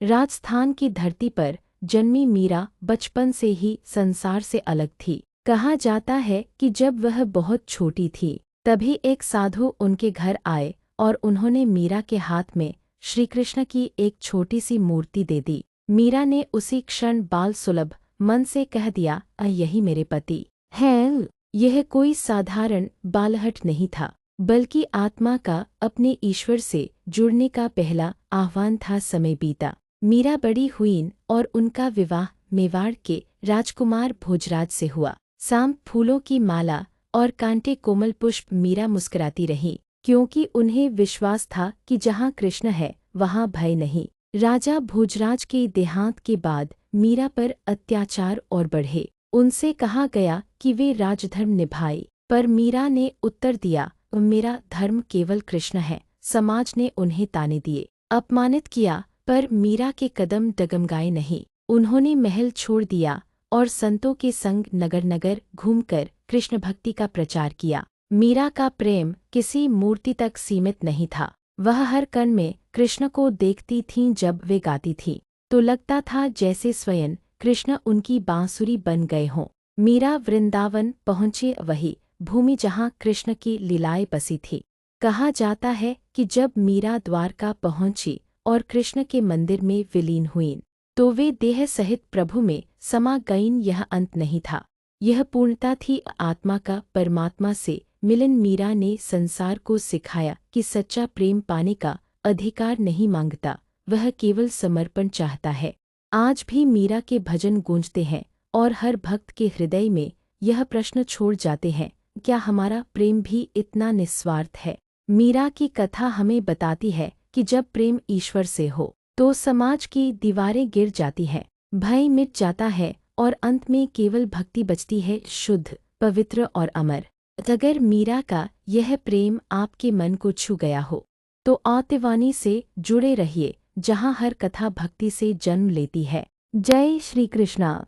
राजस्थान की धरती पर जन्मी मीरा बचपन से ही संसार से अलग थी। कहा जाता है कि जब वह बहुत छोटी थी तभी एक साधु उनके घर आए और उन्होंने मीरा के हाथ में श्री कृष्ण की एक छोटी सी मूर्ति दे दी। मीरा ने उसी क्षण बाल सुलभ मन से कह दिया, यही मेरे पति हैं। यह कोई साधारण बालहट नहीं था, बल्कि आत्मा का अपने ईश्वर से जुड़ने का पहला आह्वान था। समय बीता, मीरा बड़ी हुईं और उनका विवाह मेवाड़ के राजकुमार भोजराज से हुआ। सांप फूलों की माला और कांटे कोमल पुष्प मीरा मुस्कुराती रही, क्योंकि उन्हें विश्वास था कि जहाँ कृष्ण है वहाँ भय नहीं। राजा भोजराज के देहांत के बाद मीरा पर अत्याचार और बढ़े। उनसे कहा गया कि वे राजधर्म निभाए, पर मीरा ने उत्तर दिया, मेरा धर्म केवल कृष्ण है। समाज ने उन्हें ताने दिए, अपमानित किया, पर मीरा के कदम डगमगाए नहीं। उन्होंने महल छोड़ दिया और संतों के संग नगर नगर घूमकर कृष्ण भक्ति का प्रचार किया। मीरा का प्रेम किसी मूर्ति तक सीमित नहीं था। वह हर कण में कृष्ण को देखती थीं। जब वे गाती थीं तो लगता था जैसे स्वयं कृष्ण उनकी बांसुरी बन गए हों। मीरा वृंदावन पहुँचे, वही भूमि जहाँ कृष्ण की लीलाएं बसी थी। कहा जाता है कि जब मीरा द्वारका पहुँची और कृष्ण के मंदिर में विलीन हुईं तो वे देह सहित प्रभु में समा गईं। यह अंत नहीं था, यह पूर्णता थी आत्मा का परमात्मा से मिलन। मीरा ने संसार को सिखाया कि सच्चा प्रेम पाने का अधिकार नहीं मांगता, वह केवल समर्पण चाहता है। आज भी मीरा के भजन गूंजते हैं और हर भक्त के हृदय में यह प्रश्न छोड़ जाते हैं, क्या हमारा प्रेम भी इतना निस्वार्थ है? मीरा की कथा हमें बताती है कि जब प्रेम ईश्वर से हो तो समाज की दीवारें गिर जाती हैं, भय मिट जाता है और अंत में केवल भक्ति बचती है, शुद्ध, पवित्र और अमर। अगर मीरा का यह प्रेम आपके मन को छू गया हो तो आतिवानी से जुड़े रहिए, जहाँ हर कथा भक्ति से जन्म लेती है। जय श्री कृष्णा।